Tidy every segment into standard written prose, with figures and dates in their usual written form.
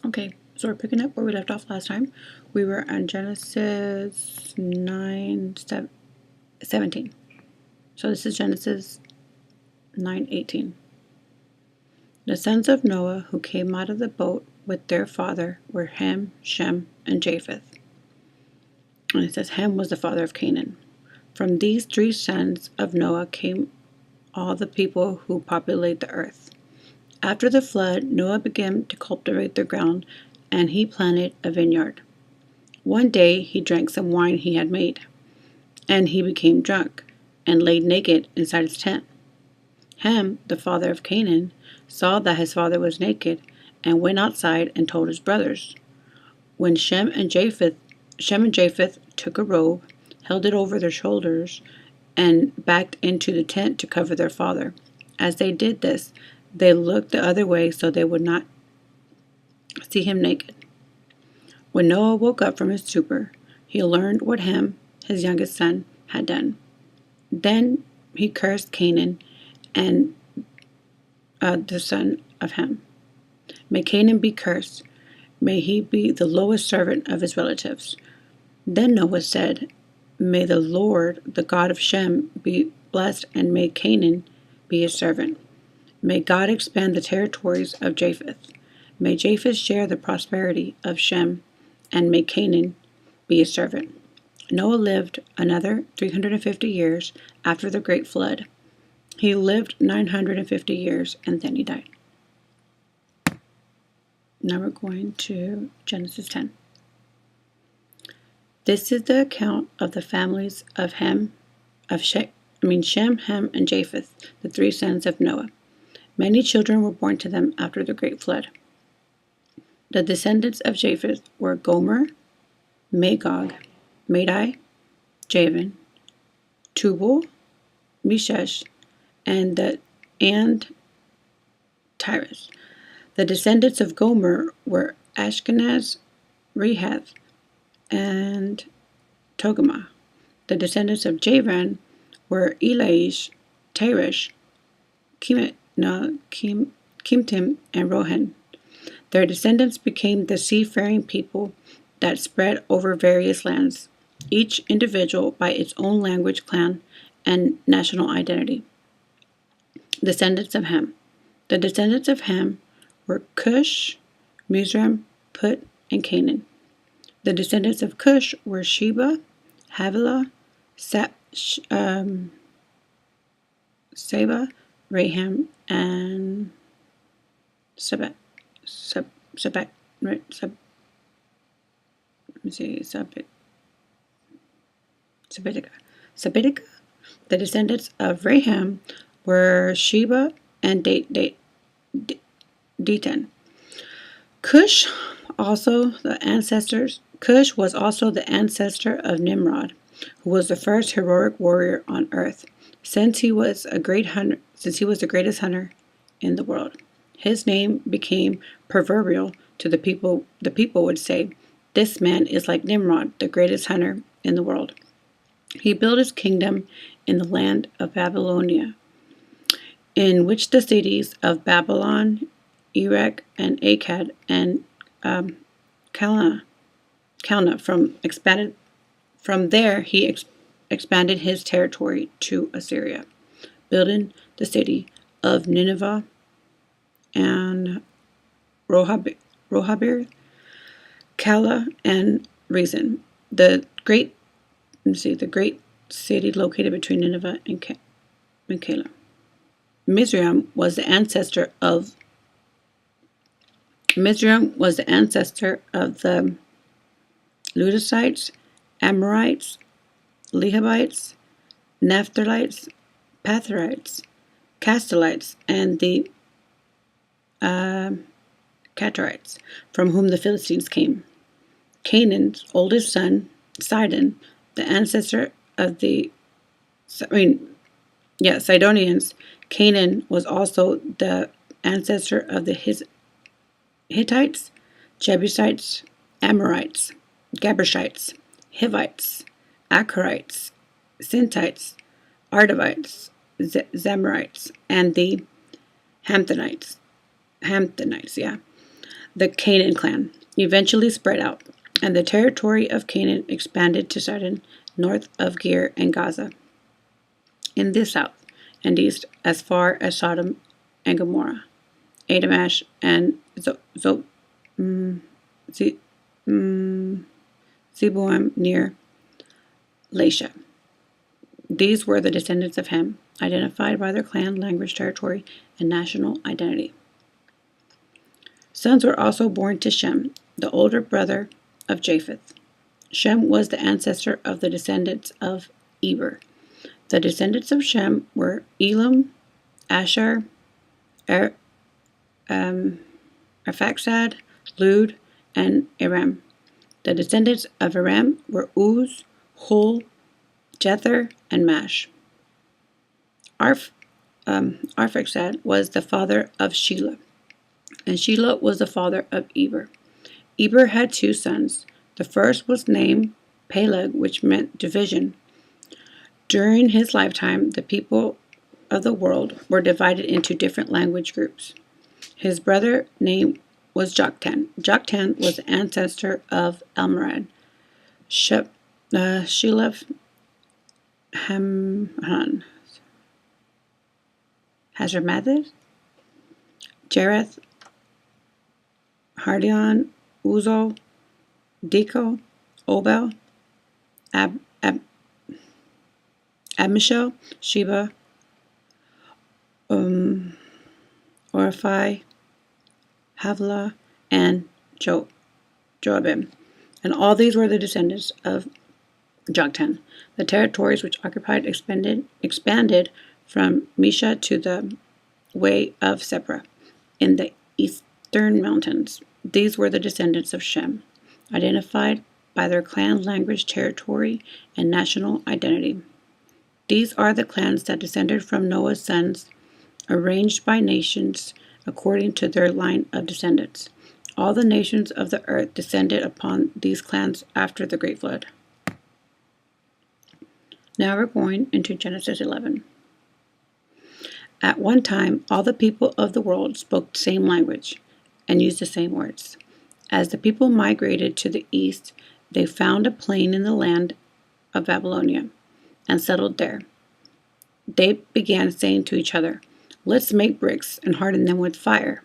Okay, so we're picking up where we left off last time. We were on Genesis 17. So this is Genesis 9:18. The sons of Noah who came out of the boat with their father were Ham, Shem, and Japheth. And it says Ham was the father of Canaan. From these three sons of Noah came all the people who populate the earth. After the flood, Noah began to cultivate the ground, and he planted a vineyard. One day he drank some wine he had made, and he became drunk, and laid naked inside his tent. Ham, the father of Canaan, saw that his father was naked, and went outside and told his brothers. When Shem and Japheth took a robe, held it over their shoulders, and backed into the tent to cover their father. As they did this, they looked the other way so they would not see him naked. When Noah woke up from his stupor, he learned what Ham, his youngest son, had done. Then he cursed Canaan and the son of Ham. May Canaan be cursed. May he be the lowest servant of his relatives. Then Noah said, May the Lord, the God of Shem, be blessed, and may Canaan be his servant. May God expand the territories of Japheth. May Japheth share the prosperity of Shem, and may Canaan be his servant. Noah lived another 350 years after the great flood. He lived 950 years, and then he died. Now we're going to Genesis 10. This is the account of the families of Shem, Ham, and Japheth, the three sons of Noah. Many children were born to them after the great flood. The descendants of Japheth were Gomer, Magog, Madai, Javan, Tubal, Meshesh, and Tyrus. The descendants of Gomer were Ashkenaz, Rehath, and Togarmah. The descendants of Javan were Elish, Teresh, Kimtim, and Rohan. Their descendants became the seafaring people that spread over various lands, each individual by its own language, clan, and national identity. Descendants of Ham. The descendants of Ham were Cush, Mizraim, Put, and Canaan. The descendants of Cush were Sheba, Havilah, Seba, Raham, and Sabetica. The descendants of Raham were Sheba and Detan. Cush was also the ancestor of Nimrod, who was the first heroic warrior on earth, since he was the greatest hunter in the world. His name became proverbial to the people. The people would say, "This man is like Nimrod, the greatest hunter in the world." He built his kingdom in the land of Babylonia, in which the cities of Babylon, Erech, and Akkad, and Calneh From there he expanded his territory to Assyria, building the city of Nineveh and Rohabir, Kala, and Rezin. The great city located between Nineveh and Kala. Mizraim was the ancestor of the Ludicites, Amorites, Lehabites, Naphtalites, Pathrites, Castalites, and the Catarites, from whom the Philistines came. Canaan's oldest son, Sidon, the ancestor of the Sidonians. Canaan was also the ancestor of the Hittites, Jebusites, Amorites, Gabashites, Hivites, Achorites, Sintites, Ardavites, Zemarites, and the Hamptonites. The Canaan clan eventually spread out, and the territory of Canaan expanded to Sidon, north of Ger and Gaza, in the south and east as far as Sodom and Gomorrah, Adamash, and Zeboim near Lasha. These were the descendants of Ham, identified by their clan, language, territory, and national identity. Sons were also born to Shem, the older brother of Japheth. Shem was the ancestor of the descendants of Eber. The descendants of Shem were Elam, Asher, Arphaxad, Lud, and Aram. The descendants of Aram were Uz, Hul, Jether, and Mash. Arphaxad was the father of Shelah, and Shelah was the father of Eber. Eber had two sons. The first was named Peleg, which meant division. During his lifetime, the people of the world were divided into different language groups. His brother name was Joktan. Joktan was the ancestor of Elmorad, Sheleph, Hamhan, Hazarmaveth, Jereth, Hardion, Uzo, Deco, Obel, Abmishel, Sheba, Orphi, Havilah, and Joabim. And all these were the descendants of Joktan. The territories which occupied expanded from Mesha to the way of Separah in the eastern mountains. These were the descendants of Shem, identified by their clan, language, territory, and national identity. These are the clans that descended from Noah's sons, arranged by nations according to their line of descendants. All the nations of the earth descended upon these clans after the great flood. Now we're going into Genesis 11. At one time, all the people of the world spoke the same language and used the same words. As the people migrated to the east, they found a plain in the land of Babylonia and settled there. They began saying to each other, "Let's make bricks and harden them with fire."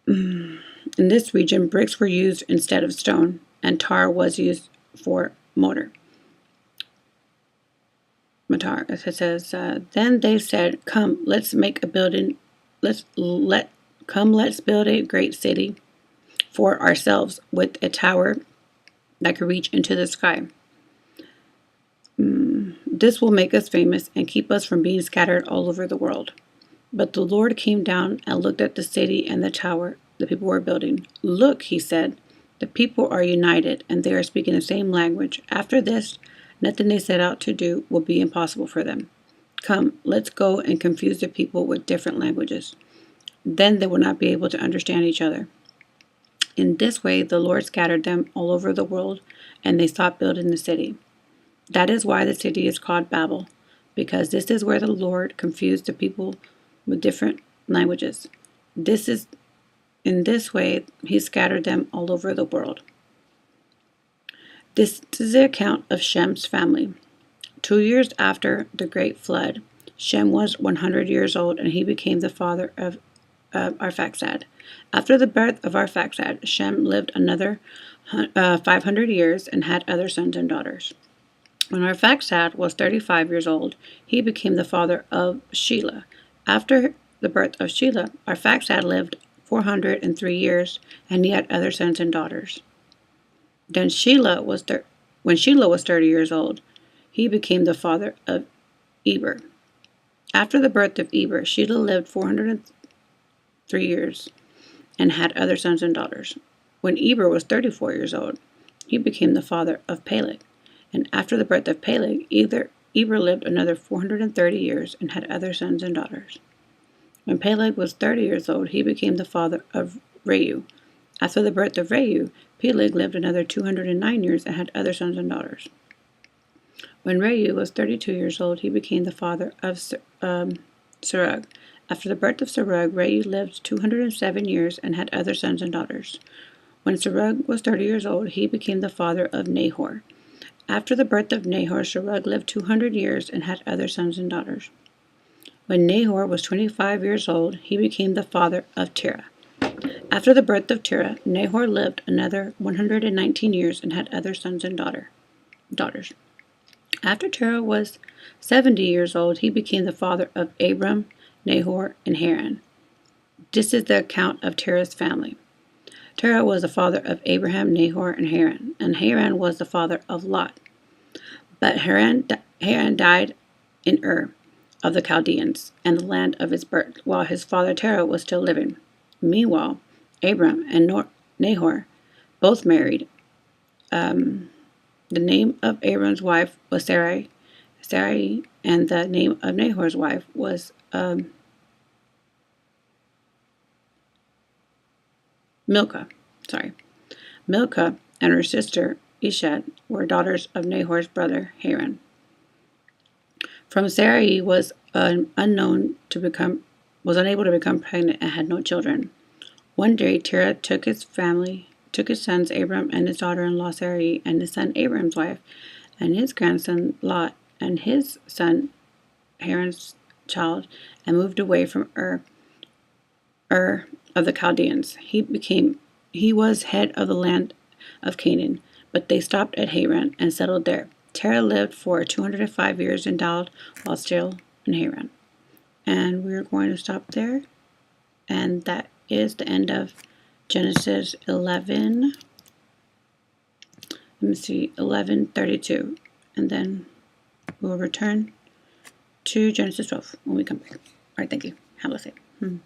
In this region, bricks were used instead of stone, and tar was used for mortar. It says, then they said, "Come, let's make a building. Let's build a great city for ourselves with a tower that could reach into the sky. This will make us famous and keep us from being scattered all over the world." But the Lord came down and looked at the city and the tower the people were building. "Look," he said, "the people are united and they are speaking the same language. After this, nothing they set out to do will be impossible for them. Come, let's go and confuse the people with different languages. Then they will not be able to understand each other." In this way, the Lord scattered them all over the world, and they stopped building the city. That is why the city is called Babel, because this is where the Lord confused the people with different languages. In this way, he scattered them all over the world. This is the account of Shem's family. 2 years after the great flood, Shem was 100 years old, and he became the father of Arphaxad. After the birth of Arphaxad, Shem lived another 500 years and had other sons and daughters. When Arphaxad was 35 years old, he became the father of Shelah. After the birth of Shelah, Arphaxad lived 403 years, and he had other sons and daughters. Then when Shelah was 30 years old, he became the father of Eber. After the birth of Eber, Shelah lived 403 years and had other sons and daughters. When Eber was 34 years old, he became the father of Peleg. And after the birth of Peleg, Eber lived another 430 years and had other sons and daughters. When Peleg was 30 years old, he became the father of Reu. After the birth of Reu, Peleg lived another 209 years and had other sons and daughters. When Reu was 32 years old, he became the father of Serug. After the birth of Serug, Reu lived 207 years and had other sons and daughters. When Serug was 30 years old, he became the father of Nahor. After the birth of Nahor, Serug lived 200 years and had other sons and daughters. When Nahor was 25 years old, he became the father of Terah. After the birth of Terah, Nahor lived another 119 years and had other sons and daughters. After Terah was 70 years old, he became the father of Abram, Nahor, and Haran. This is the account of Terah's family. Terah was the father of Abraham, Nahor, and Haran was the father of Lot. But Haran died in Ur of the Chaldeans and the land of his birth, while his father Terah was still living. Meanwhile, Abram and Nahor both married. The name of Abram's wife was Sarai, and the name of Nahor's wife was Milcah. Milcah and her sister Ishad were daughters of Nahor's brother Haran. From Sarai was unable to become pregnant and had no children. One day Terah took his sons Abram and his daughter-in-law Sarai and his son Abram's wife and his grandson Lot and his son Haran's child and moved away from Ur of the Chaldeans. He was head of the land of Canaan, but they stopped at Haran and settled there. Terah lived for 205 years and died while still in Haran. And we're going to stop there. And that is the end of Genesis 11. Let me see, 11:32. And then we'll return to Genesis 12 when we come back. All right, thank you. Have a blessed day.